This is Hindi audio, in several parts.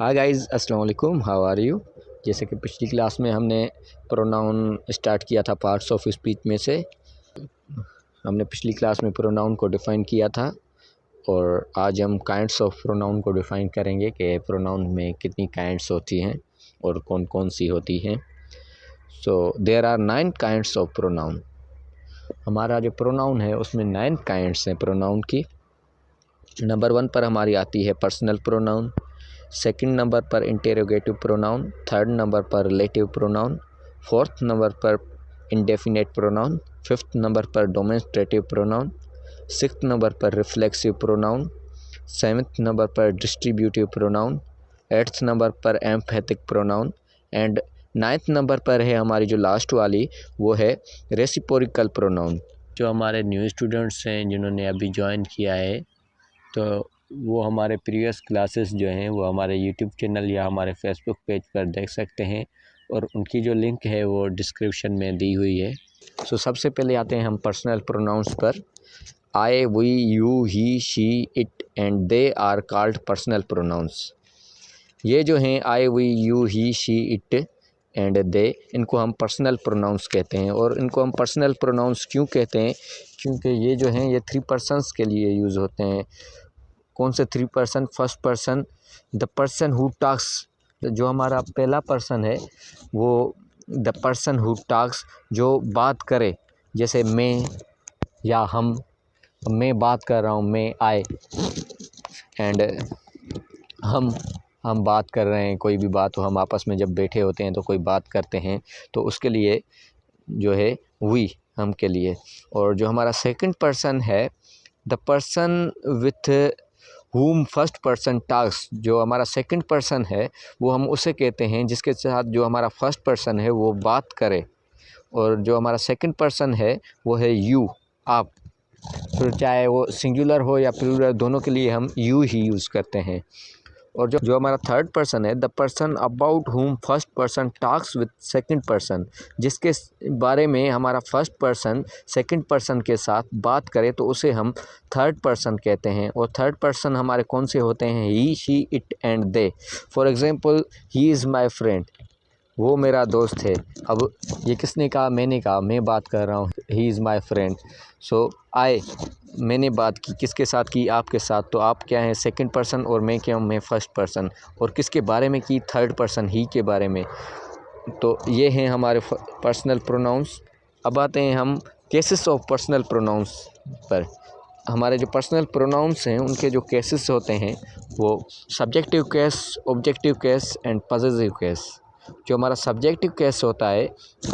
हाय गाइस, अस्सलाम वालेकुम, हाउ आर यू। जैसे कि पिछली क्लास में हमने प्रोनाउन स्टार्ट किया था पार्ट्स ऑफ स्पीच में से। हमने पिछली क्लास में प्रोनाउन को डिफ़ाइन किया था और आज हम काइंड्स ऑफ प्रोनाउन को डिफ़ाइन करेंगे कि प्रोनाउन में कितनी काइंड्स होती हैं और कौन कौन सी होती हैं। So there are 9 kinds of pronoun. हमारा जो प्रोनाउन है उसमें 9 काइंड्स हैं प्रोनाउन की। नंबर 1 पर हमारी आती है पर्सनल प्रोनाउन, सेकंड नंबर पर इंटेरोगेटिव प्रोनाउन, थर्ड नंबर पर रिलेटिव प्रोनाउन, फोर्थ नंबर पर इंडेफिनेट प्रोनाउन, फिफ्थ नंबर पर डेमोंस्ट्रेटिव प्रोनाउन, सिक्स्थ नंबर पर रिफ्लेक्सिव प्रोनाउन, सेवन्थ नंबर पर डिस्ट्रीब्यूटिव प्रोनाउन, एट्थ नंबर पर एम्फैथिक प्रोनाउन एंड नाइन्थ नंबर पर है हमारी जो लास्ट वाली वो है रेसिप्रोकल प्रोनाउन। जो हमारे न्यू स्टूडेंट्स हैं जिन्होंने अभी ज्वाइन किया है तो वो हमारे प्रीवियस क्लासेस जो हैं वो हमारे यूट्यूब चैनल या हमारे फेसबुक पेज पर देख सकते हैं और उनकी जो लिंक है वो डिस्क्रिप्शन में दी हुई है। सो सबसे पहले आते हैं हम पर्सनल प्रोनाउंस पर। I, we, you, he, she, it and they are called personal pronouns. ये जो हैं I, we, you, he, she, it and they, इनको हम पर्सनल प्रोनाउंस कहते हैं। और इनको हम पर्सनल प्रोनाउंस क्यों कहते हैं? क्योंकि ये जो हैं ये 3 पर्सन्स के लिए यूज़ होते हैं। कौन से 3 person? First person the person who talks, जो हमारा पहला पर्सन है वो द पर्सन हु टॉक्स, जो बात करे, जैसे मैं या हम। मैं बात कर रहा हूँ, मैं आई, एंड हम बात कर रहे हैं, कोई भी बात हो, हम आपस में जब बैठे होते हैं तो कोई बात करते हैं तो उसके लिए जो है वी, हम के लिए। और जो हमारा सेकंड पर्सन है the person with whom first person talks, जो हमारा सेकंड पर्सन है वो हम उसे कहते हैं जिसके साथ जो हमारा फर्स्ट पर्सन है वो बात करे। और जो हमारा सेकंड पर्सन है वो है यू, आप। फिर चाहे वो सिंगुलर हो या प्लूरल, दोनों के लिए हम यू ही यूज़ करते हैं। और जो हमारा थर्ड पर्सन है the person about whom first person talks with second person, जिसके बारे में हमारा फर्स्ट पर्सन सेकंड पर्सन के साथ बात करे तो उसे हम थर्ड पर्सन कहते हैं। और थर्ड पर्सन हमारे कौन से होते हैं? He, she, it and they. For example, he is my friend, वो मेरा दोस्त है। अब ये किसने कहा? मैंने कहा, मैं बात कर रहा हूँ, ही इज़ माय फ्रेंड। सो आई, मैंने बात की, किसके साथ की? आपके साथ। तो आप क्या हैं? सेकंड पर्सन, और मैं क्या हूँ? मैं फर्स्ट पर्सन। और किसके बारे में की? थर्ड पर्सन, ही के बारे में। तो ये हैं हमारे पर्सनल प्रोनाउंस। अब आते हैं हम केसेस ऑफ पर्सनल प्रोनाउंस पर। हमारे जो पर्सनल प्रोनाउंस हैं उनके जो केसेस होते हैं वो subjective case, objective case and possessive case. जो हमारा सब्जेक्टिव केस होता है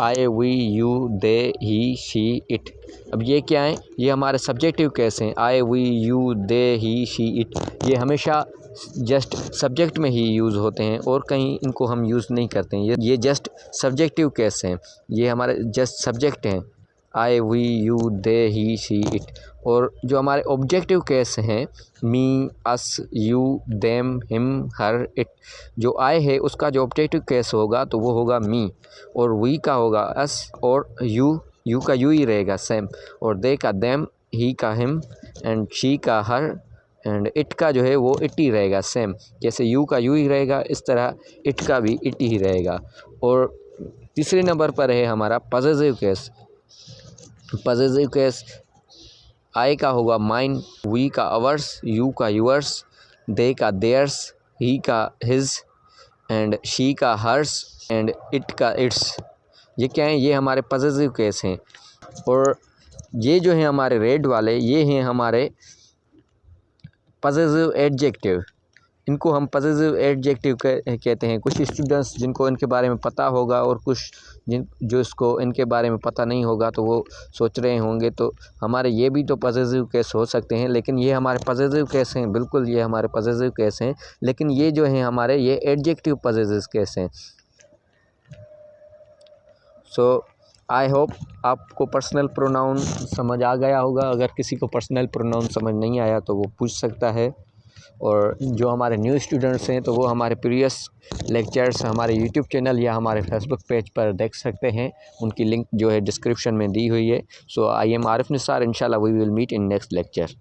I, we, you, they, he, she, it. अब ये क्या है? ये हमारे सब्जेक्टिव केस हैं। I, we, you, they, he, she, it, ये हमेशा जस्ट सब्जेक्ट में ही यूज़ होते हैं और कहीं इनको हम यूज़ नहीं करते हैं। ये जस्ट सब्जेक्टिव केस हैं, ये हमारे जस्ट सब्जेक्ट हैं। I, we, you, they, he, she, it. और जो हमारे ऑब्जेक्टिव केस हैं me, us, you, them, him, her, it. जो आई है उसका जो ऑब्जेक्टिव केस होगा तो वो होगा मी, और वी का होगा अस, और यू का यू ही रहेगा सेम, और दे का देम, ही का हिम एंड शी का हर एंड इट का जो है वो इट ही रहेगा सेम। जैसे यू का यू ही रहेगा इस तरह इट का भी इट ही रहेगा। और तीसरे नंबर पर है हमारा possessive case. Possessive case I का होगा माइन, वी का अवर्स, यू का यूअर्स, दे का देयर्स, ही का हिज एंड शी का हर्स एंड इट का इट्स। ये क्या है? ये हमारे पॉसेसिव केस हैं। और ये जो हैं हमारे रेड वाले, ये हैं हमारे पॉसेसिव एडजेक्टिव। इनको हम पॉसेसिव एडजेक्टिव कहते हैं। कुछ स्टूडेंट्स जिनको इनके बारे में पता होगा और कुछ जो इसको इनके बारे में पता नहीं होगा तो वो सोच रहे होंगे तो हमारे ये भी तो पॉसेसिव केस हो सकते हैं, लेकिन ये हमारे पॉसेसिव केस हैं, बिल्कुल ये हमारे पॉसेसिव केस हैं। लेकिन ये जो हैं हमारे ये एडजेक्टिव पॉसेसिव केस हैं। सो आई होप आपको पर्सनल प्रोनाउन समझ आ गया होगा। अगर किसी को पर्सनल प्रोनाउन समझ नहीं आया तो वो पूछ सकता है। और जो हमारे न्यू स्टूडेंट्स हैं तो वो हमारे प्रीवियस लेक्चर्स हमारे यूट्यूब चैनल या हमारे फेसबुक पेज पर देख सकते हैं। उनकी लिंक जो है डिस्क्रिप्शन में दी हुई है। So I am Arif Nisar, इंशाल्लाह we will meet in next lecture.